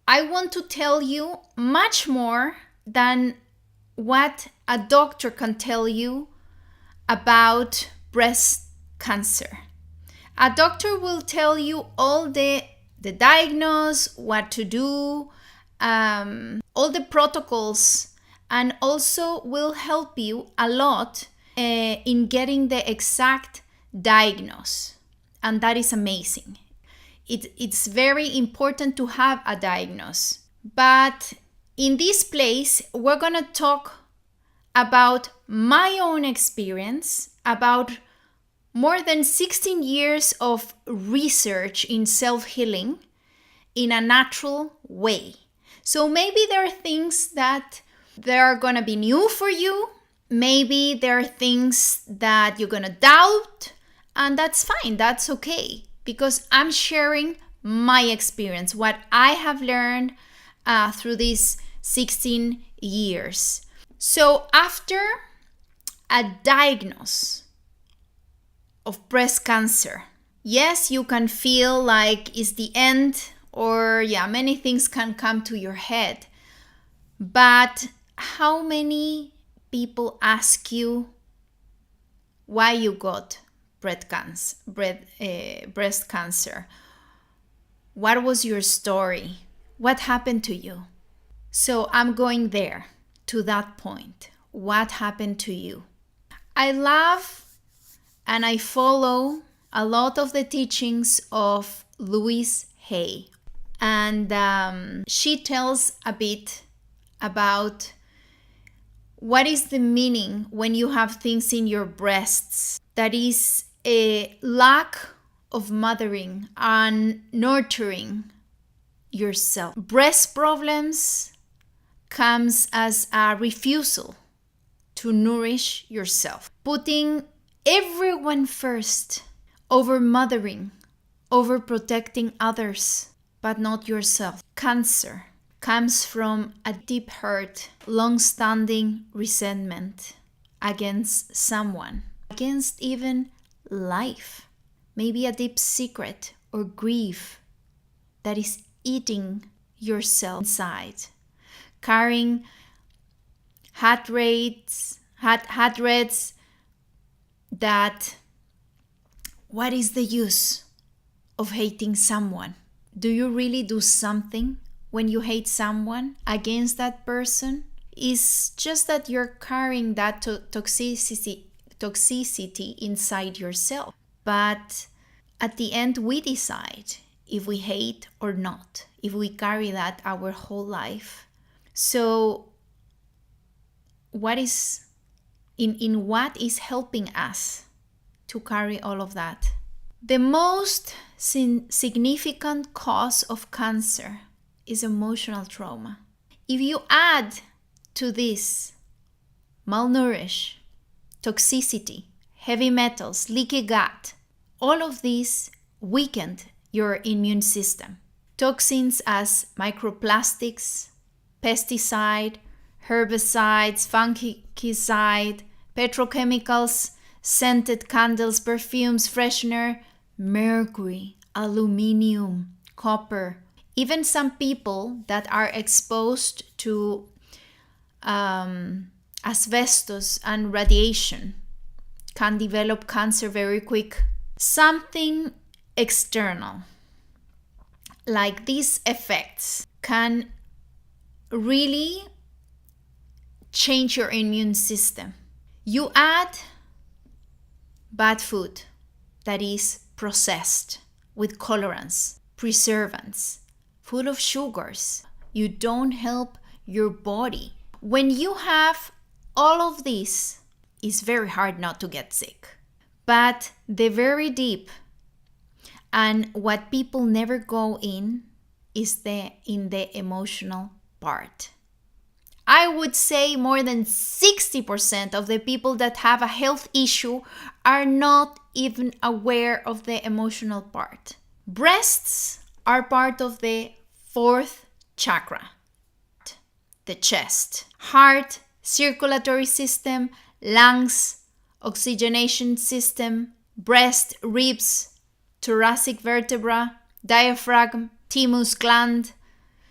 I want to tell you much more than what a doctor can tell you about breast cancer. A doctor will tell you all the diagnose, what to do, all the protocols, and also will help you a lot in getting the exact diagnose. And that is amazing. It's very important to have a diagnosis. But in this place, we're going to talk about my own experience, about more than 16 years of research in self-healing in a natural way. So maybe there are things that they are going to be new for you. Maybe there are things that you're going to doubt, and that's fine. That's okay, because I'm sharing my experience, what I have learned through these 16 years. So after a diagnosis of breast cancer, yes, you can feel like it's the end, or many things can come to your head. But how many people ask you why you got breast cancer? What was your story? What happened to you? So I'm going there, to that point. What happened to you? I love and I follow a lot of the teachings of Louise Hay. And she tells a bit about what is the meaning when you have things in your breasts. That is a lack of mothering and nurturing yourself. Breast problems comes as a refusal to nourish yourself. Putting everyone first over mothering, over protecting others, but not yourself. Cancer comes from a deep hurt, long-standing resentment against someone, against even life. Maybe a deep secret or grief that is eating yourself inside. Carrying hatreds that what is the use of hating someone? Do you really do something when you hate someone against that person? It's just that you're carrying that toxicity inside yourself. But at the end, we decide if we hate or not, if we carry that our whole life. So what is what is helping us to carry all of that? The most significant cause of cancer is emotional trauma. If you add to this malnourished, toxicity, heavy metals, leaky gut, all of these weakened your immune system. Toxins as microplastics, pesticide, herbicides, fungicide, petrochemicals, scented candles, perfumes, freshener, mercury, aluminum, copper. Even some people that are exposed to asbestos and radiation can develop cancer very quick. Something external, like these effects, can really change your immune system. You add bad food that is processed with colorants, preservatives, full of sugars. You don't help your body. When you have all of this, it's very hard not to get sick. But the very deep, and what people never go in, is in the emotional part. I would say more than 60% of the people that have a health issue are not even aware of the emotional part. Breasts are part of the fourth chakra, the chest, heart, circulatory system, lungs, oxygenation system, breast, ribs, thoracic vertebra, diaphragm, thymus gland,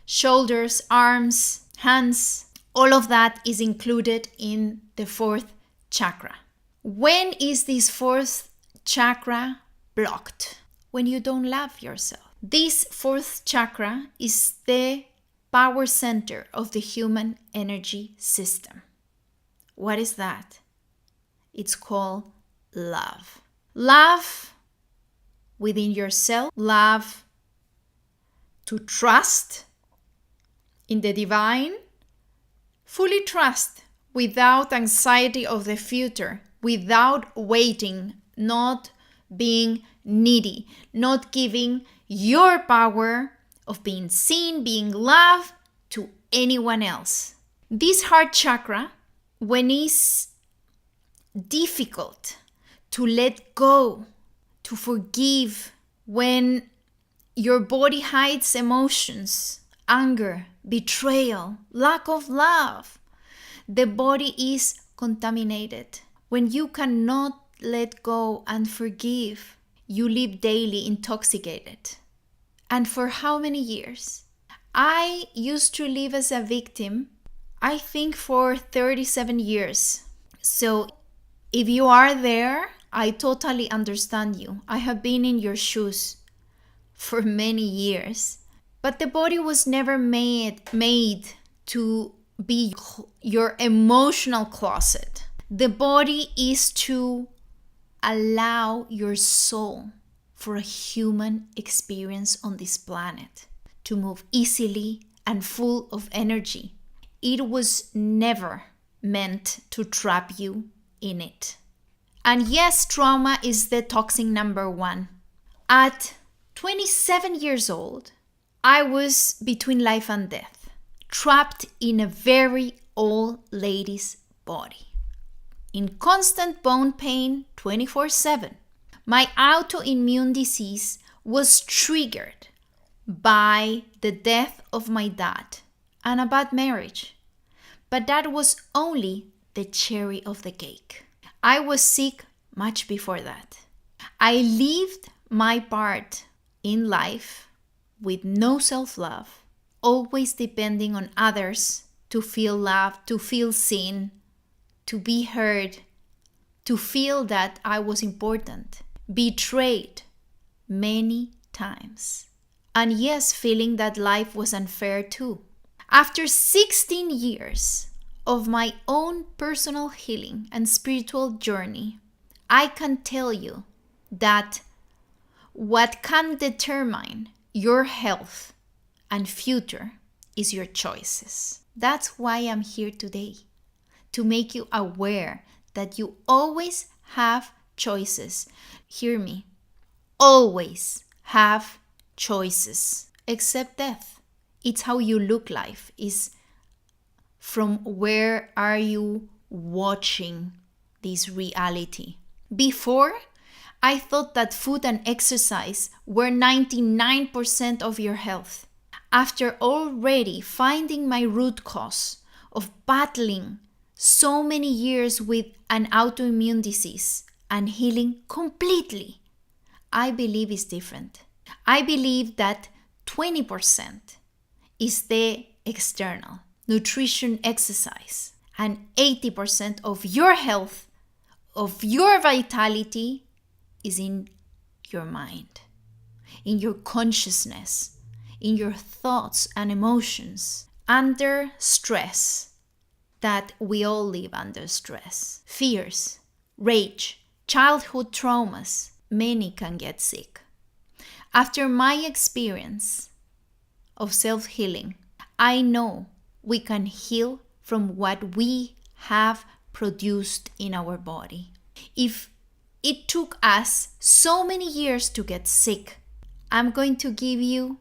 shoulders, arms, hands. All of that is included in the fourth chakra. When is this fourth chakra blocked? When you don't love yourself. This fourth chakra is the power center of the human energy system. What is that? It's called love. Love within yourself, love to trust in the divine, fully trust without anxiety of the future, without waiting, not being needy, not giving your power of being seen, being loved to anyone else. This heart chakra, when it's difficult to let go, to forgive, when your body hides emotions, anger, betrayal, lack of love, the body is contaminated. When you cannot let go and forgive, you live daily intoxicated. And for how many years? I used to live as a victim, I think for 37 years. So if you are there, I totally understand you. I have been in your shoes for many years. But the body was never made to be your emotional closet. The body is to allow your soul for a human experience on this planet to move easily and full of energy. It was never meant to trap you in it. And yes, trauma is the toxin number one. At 27 years old, I was between life and death, trapped in a very old lady's body, in constant bone pain 24/7. My autoimmune disease was triggered by the death of my dad and a bad marriage. But that was only the cherry of the cake. I was sick much before that. I lived my part in life with no self-love, always depending on others to feel loved, to feel seen, to be heard, to feel that I was important. Betrayed many times. And yes, feeling that life was unfair too. After 16 years of my own personal healing and spiritual journey, I can tell you that what can determine your health and future is your choices. That's why I'm here today, to make you aware that you always have choices. Hear me. Always have choices, except death. It's how you look life. Is from where are you watching this reality? Before, I thought that food and exercise were 99% of your health. After already finding my root cause of battling so many years with an autoimmune disease and healing completely, I believe it's different. I believe that 20% is the external, nutrition, exercise, and 80% of your health, of your vitality, is in your mind, in your consciousness, in your thoughts and emotions, under stress, that we all live under stress, fears, rage, childhood traumas. Many can get sick. After my experience of self-healing, I know we can heal from what we have produced in our body. If it took us so many years to get sick, I'm going to give you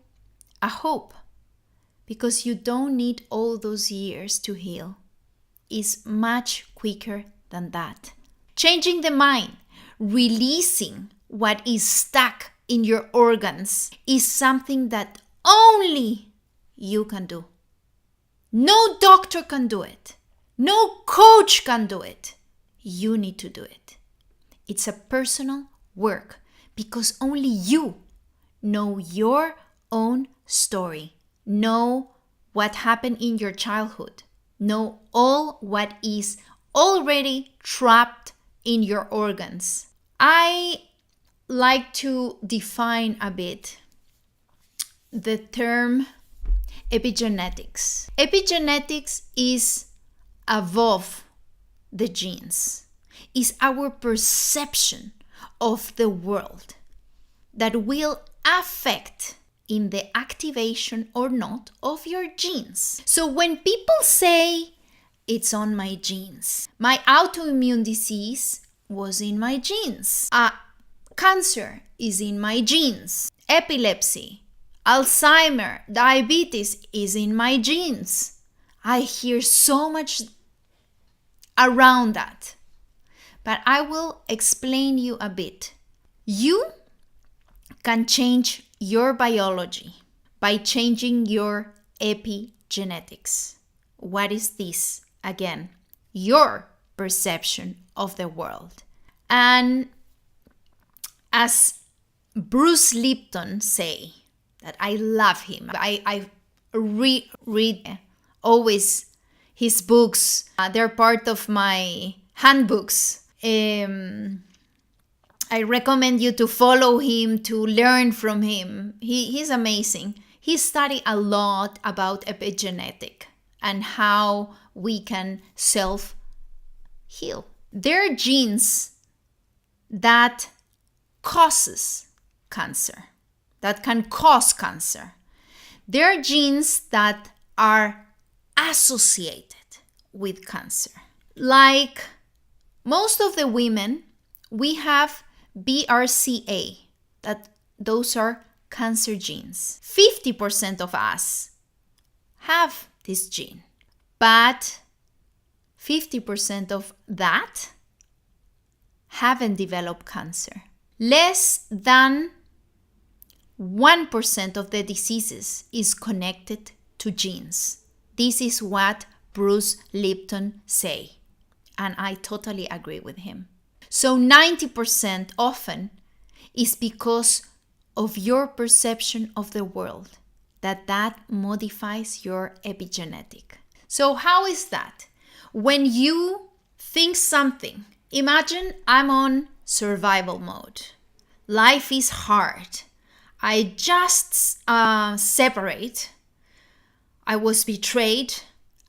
a hope, because you don't need all those years to heal. It's much quicker than that. Changing the mind, releasing what is stuck in your organs, is something that only you can do. No doctor can do it. No coach can do it. You need to do it. It's a personal work, because only you know your own story, know what happened in your childhood. Know all what is already trapped in your organs. I like to define a bit the term epigenetics. Epigenetics is above the genes, is our perception of the world that will affect in the activation or not of your genes. So when people say it's on my genes, my autoimmune disease was in my genes, cancer is in my genes, epilepsy, Alzheimer, diabetes is in my genes. I hear so much around that, but I will explain you a bit. You can change your biology by changing your epigenetics. What is this? Again, your perception of the world. And as Bruce Lipton say, that I love him. I read always his books. They're part of my handbooks. I recommend you to follow him, to learn from him. He's amazing. He studied a lot about epigenetic and how we can self-heal. There are genes that causes cancer, that can cause cancer. There are genes that are associated with cancer. Like most of the women, we have BRCA, that those are cancer genes. 50% of us have this gene, but 50% of that haven't developed cancer. Less than 1% of the diseases is connected to genes. This is what Bruce Lipton say, and I totally agree with him. So 90% often is because of your perception of the world, that modifies your epigenetic. So how is that? When you think something, imagine I'm on survival mode. Life is hard. I just separate. I was betrayed.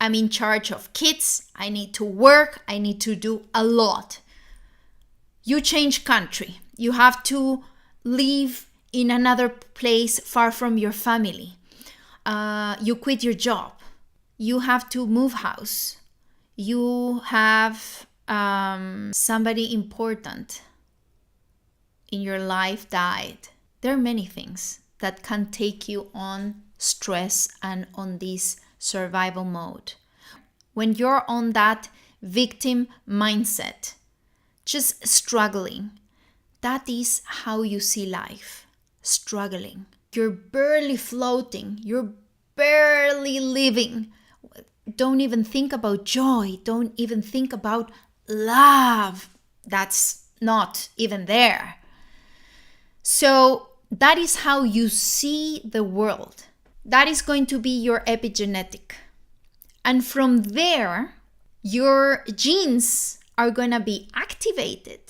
I'm in charge of kids. I need to work. I need to do a lot. You change country. You have to live in another place far from your family. You quit your job. You have to move house. You have somebody important in your life died. There are many things that can take you on stress and on this survival mode. When you're on that victim mindset, just struggling, that is how you see life, struggling. You're barely floating, you're barely living. Don't even think about joy, don't even think about love. That's not even there. So that is how you see the world. That is going to be your epigenetic. And from there, your genes are going to be activated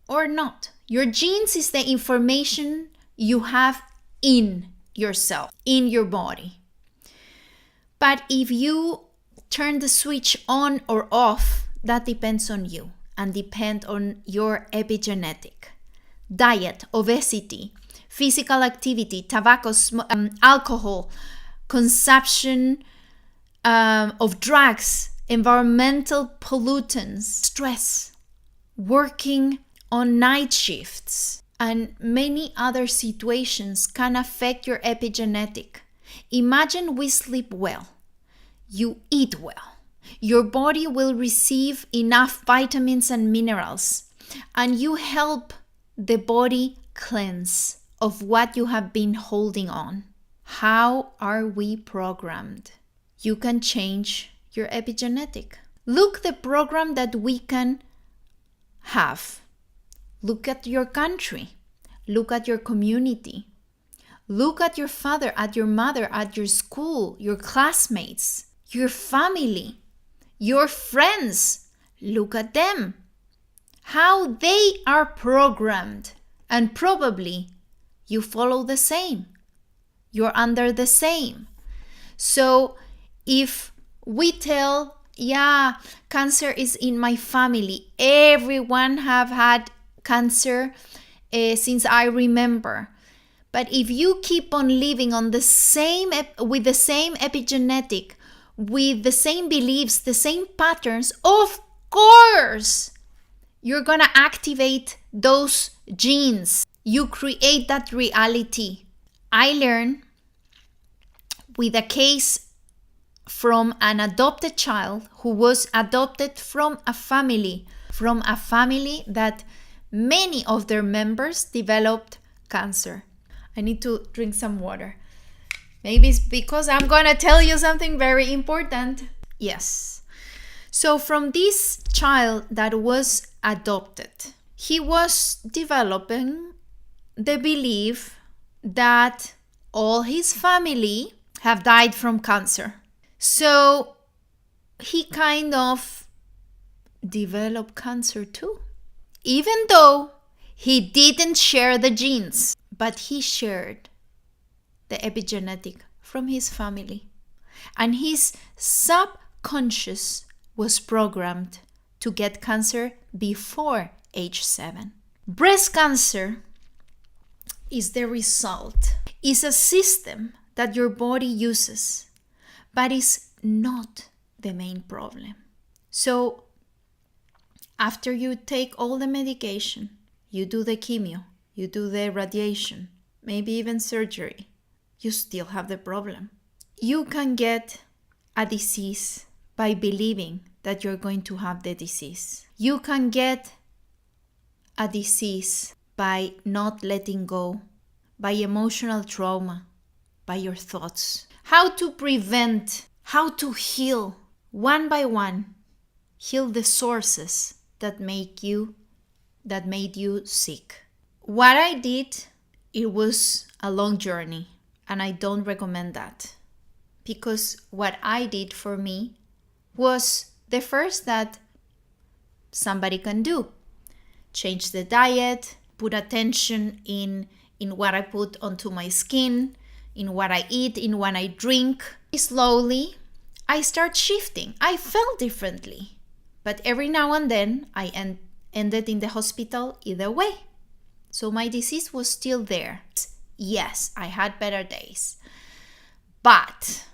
or not. Your genes is the information you have in yourself, in your body. But if you turn the switch on or off, that depends on you and depend on your epigenetic. Diet, obesity, physical activity, tobacco, alcohol, consumption of drugs, environmental pollutants, stress, working on night shifts, and many other situations can affect your epigenetic. Imagine we sleep well, you eat well, your body will receive enough vitamins and minerals, and you help the body cleanse of what you have been holding on. How are we programmed? You can change your epigenetic. Look the program that we can have. Look at your country. Look at your community. Look at your father, at your mother, at your school, your classmates, your family, your friends. Look at them. How they are programmed. And probably you follow the same. You're under the same. So if we tell, yeah, cancer is in my family. Everyone have had cancer since I remember. But if you keep on living on the same with the same epigenetic, with the same beliefs, the same patterns, of course, you're going to activate those genes. You create that reality. I learned with a case from an adopted child who was adopted from a family that many of their members developed cancer. I need to drink some water. Maybe it's because I'm going to tell you something very important. Yes. So from this child that was adopted, he was developing the belief that all his family have died from cancer. So he kind of developed cancer too. Even though he didn't share the genes, but he shared the epigenetic from his family. And his subconscious was programmed to get cancer before age 7. Breast cancer is the result. It's a system that your body uses, but is not the main problem. So after you take all the medication, you do the chemo, you do the radiation, maybe even surgery, you still have the problem. You can get a disease by believing that you're going to have the disease. You can get a disease by not letting go, by emotional trauma, by your thoughts. How to prevent, how to heal one by one, heal the sources that made you sick. What I did, it was a long journey, and I don't recommend that, because what I did for me was the first that somebody can do. Change the diet, put attention in what I put onto my skin, in what I eat, in what I drink. Slowly, I start shifting. I felt differently. But every now and then, I ended in the hospital either way. So my disease was still there. Yes, I had better days. But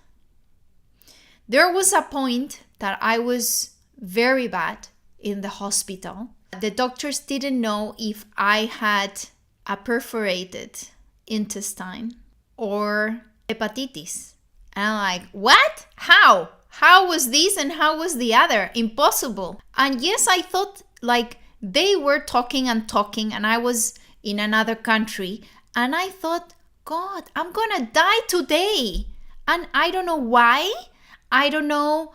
there was a point that I was very bad in the hospital. The doctors didn't know if I had a perforated intestine or hepatitis. And I'm like, what? How? How was this and how was the other? Impossible. And yes, I thought like they were talking and I was in another country. And I thought, God, I'm gonna die today. And I don't know why. I don't know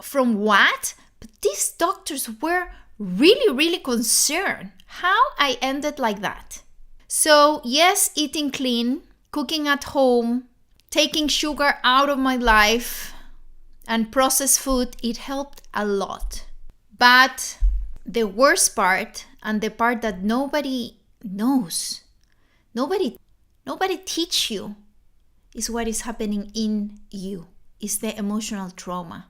from what. But these doctors were really, really concerned how I ended like that. So yes, eating clean, cooking at home, taking sugar out of my life, and processed food, it helped a lot. But the worst part, and the part that nobody knows, nobody teach you, is what is happening in you, is the emotional trauma.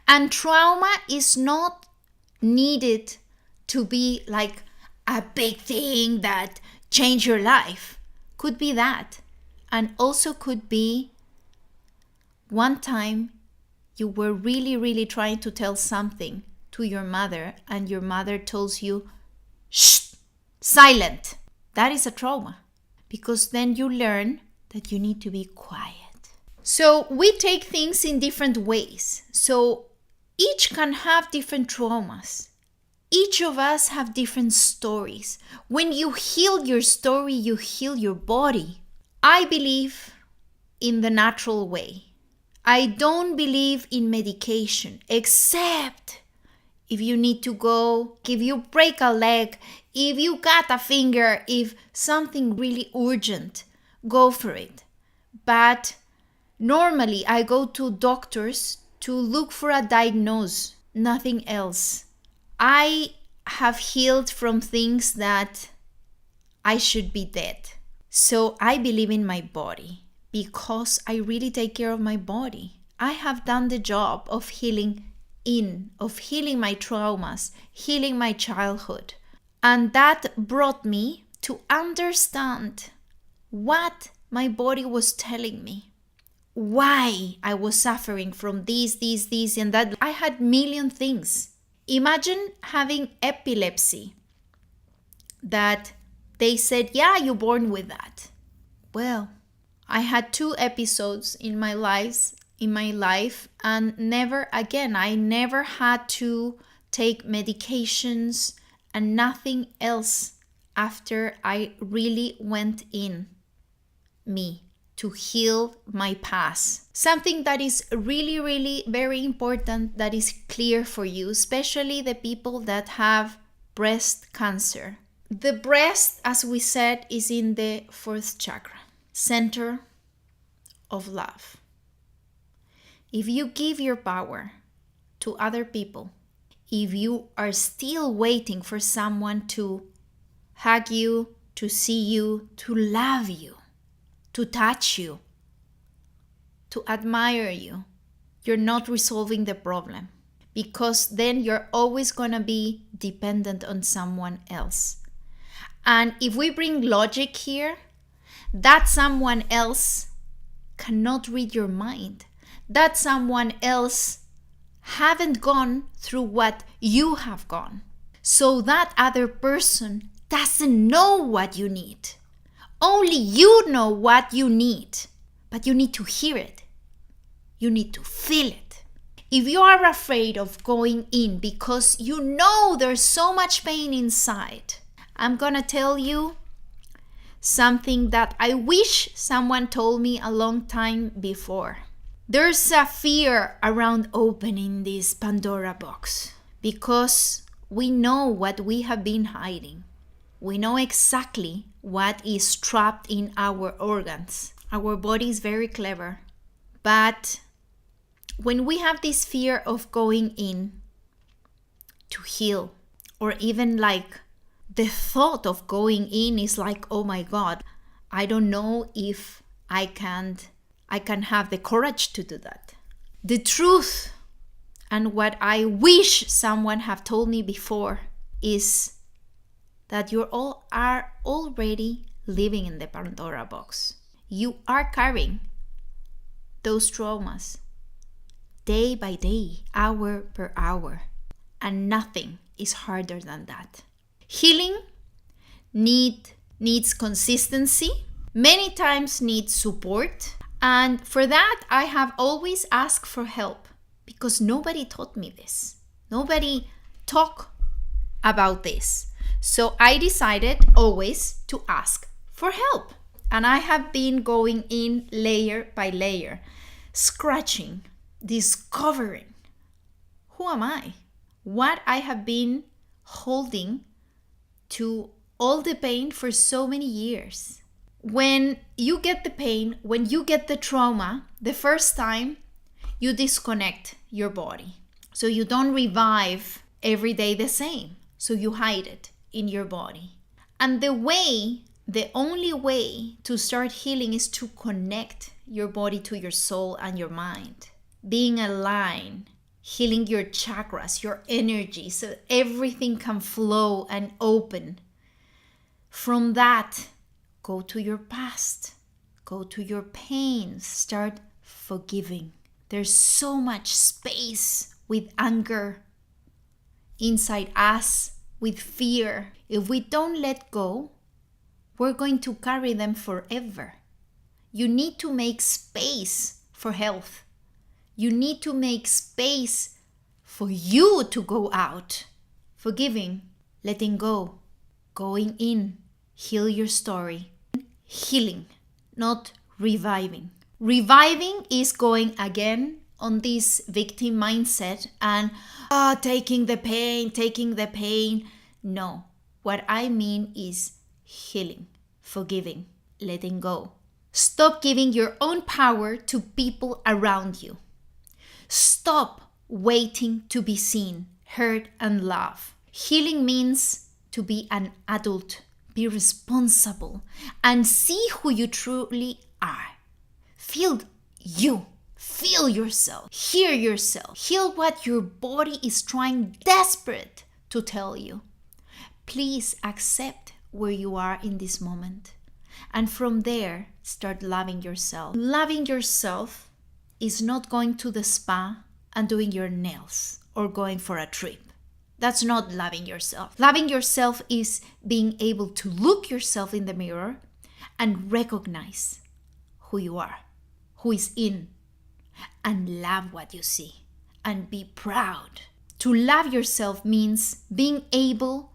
And trauma is not needed to be like a big thing that change your life. Could be that. And also could be one time you were really, really trying to tell something to your mother and your mother tells you, shh, silent. That is a trauma, because then you learn that you need to be quiet. So we take things in different ways. So each can have different traumas. Each of us have different stories. When you heal your story, you heal your body. I believe in the natural way. I don't believe in medication, except if you need to go, if you break a leg, if you cut a finger, if something really urgent. go for it. But normally I go to doctors to look for a diagnosis, nothing else. I have healed from things that I should be dead. So I believe in my body because I really take care of my body. I have done the job of healing my traumas, healing my childhood. And that brought me to understand what my body was telling me, why I was suffering from this, and that. I had million things. Imagine having epilepsy that they said, yeah, you're born with that. Well, I had 2 episodes in my life, and never again. I never had to take medications and nothing else after I really went in me to heal my past. Something that is really, really very important that is clear for you, especially the people that have breast cancer. The breast, as we said, is in the 4th chakra, center of love. If you give your power to other people, if you are still waiting for someone to hug you, to see you, to love you, to touch you, to admire you, you're not resolving the problem, because then you're always going to be dependent on someone else. And if we bring logic here, that someone else cannot read your mind. That someone else haven't gone through what you have gone. So that other person doesn't know what you need. Only you know what you need, but you need to hear it. You need to feel it. If you are afraid of going in because you know there's so much pain inside, I'm gonna tell you something that I wish someone told me a long time before. There's a fear around opening this Pandora box because we know what we have been hiding. We know exactly what is trapped in our organs. Our body is very clever. But when we have this fear of going in to heal, or even like the thought of going in is like, oh my God, I don't know if I can have the courage to do that. The truth, and what I wish someone have told me before, is that you all are already living in the Pandora box. You are carrying those traumas day by day, hour per hour, and nothing is harder than that. Healing needs consistency, many times needs support, and for that I have always asked for help because nobody taught me this. Nobody talked about this. So I decided always to ask for help. And I have been going in layer by layer, scratching, discovering who am I? What I have been holding to all the pain for so many years. When you get the pain, when you get the trauma, the first time you disconnect your body. So you don't revive every day the same. So you hide it in your body. And the only way to start healing is to connect your body to your soul and your mind. Being aligned, healing your chakras, your energy, so everything can flow and open. From that, go to your past, go to your pain, start forgiving. There's so much space with anger inside us, with fear. If we don't let go, we're going to carry them forever. You need to make space for health. You need to make space for you to go out. Forgiving, letting go, going in, heal your story. Healing, not reviving. Reviving is going again on this victim mindset and taking the pain. No, what I mean is healing, forgiving, letting go, Stop giving your own power to people around you. Stop waiting to be seen, heard, and loved. Healing means to be an adult, be responsible, and see who you truly are. Feel you. Feel yourself. Hear yourself. Heal what your body is trying desperate to tell you. Please accept where you are in this moment. And from there, start loving yourself. Loving yourself is not going to the spa and doing your nails or going for a trip. That's not loving yourself. Loving yourself is being able to look yourself in the mirror and recognize who you are, who is in, and love what you see and be proud. To love yourself means being able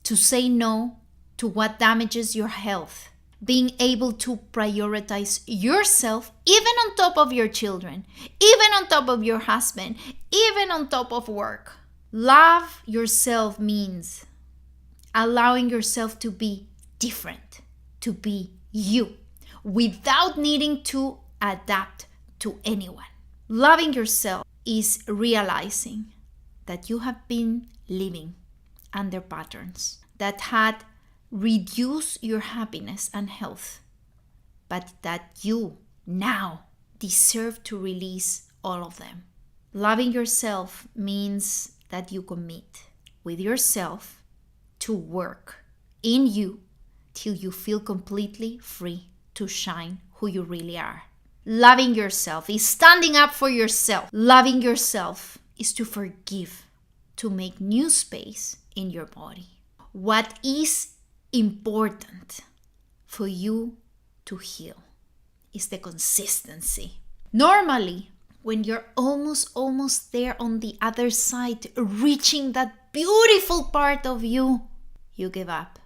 to say no to what damages your health, being able to prioritize yourself even on top of your children, even on top of your husband, even on top of work. Love yourself means allowing yourself to be different, to be you, without needing to adapt to anyone. Loving yourself is realizing that you have been living under patterns that had reduced your happiness and health, but that you now deserve to release all of them. Loving yourself means that you commit with yourself to work in you till you feel completely free to shine who you really are. Loving yourself is standing up for yourself. Loving yourself is to forgive, to make new space in your body. What is important for you to heal is the consistency. Normally, when you're almost there on the other side, reaching that beautiful part of you, you give up.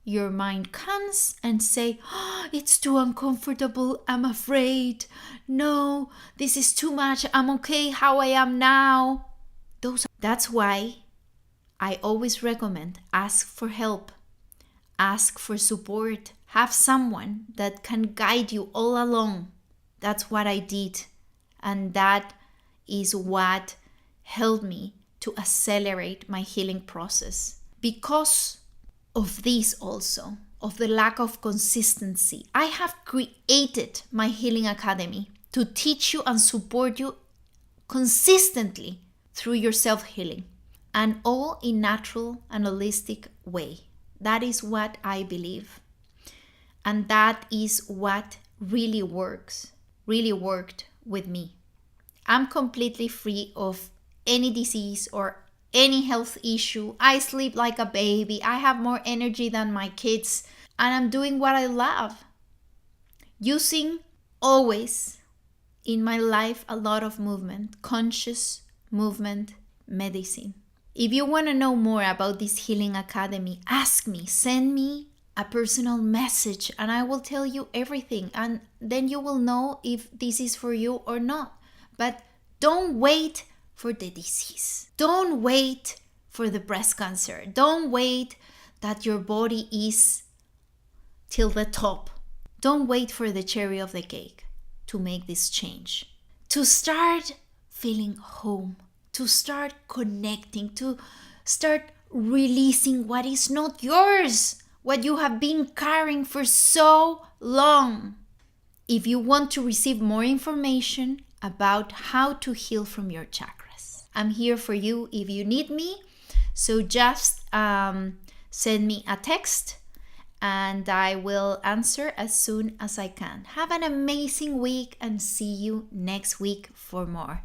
Your mind comes and say, oh, it's too uncomfortable, I'm afraid. No, this is too much, I'm okay how I am now. That's why I always recommend ask for help, ask for support, have someone that can guide you all along. That's what I did. And that is what helped me to accelerate my healing process. Because of this also, of the lack of consistency, I have created my Healing Academy to teach you and support you consistently through your self-healing, and all in natural and holistic way. That is what I believe. And that is what really worked with me. I'm completely free of any disease or any health issue. I sleep like a baby. I have more energy than my kids. And I'm doing what I love. Using always in my life a lot of movement, conscious movement, medicine. If you want to know more about this Healing Academy, ask me, send me a personal message and I will tell you everything. And then you will know if this is for you or not. But don't wait for the disease. Don't wait for the breast cancer. Don't wait that your body is till the top. Don't wait for the cherry of the cake to make this change. To start feeling home, to start connecting, to start releasing what is not yours, what you have been carrying for so long. If you want to receive more information about how to heal from your chakras, I'm here for you if you need me. So just send me a text and I will answer as soon as I can. Have an amazing week and see you next week for more.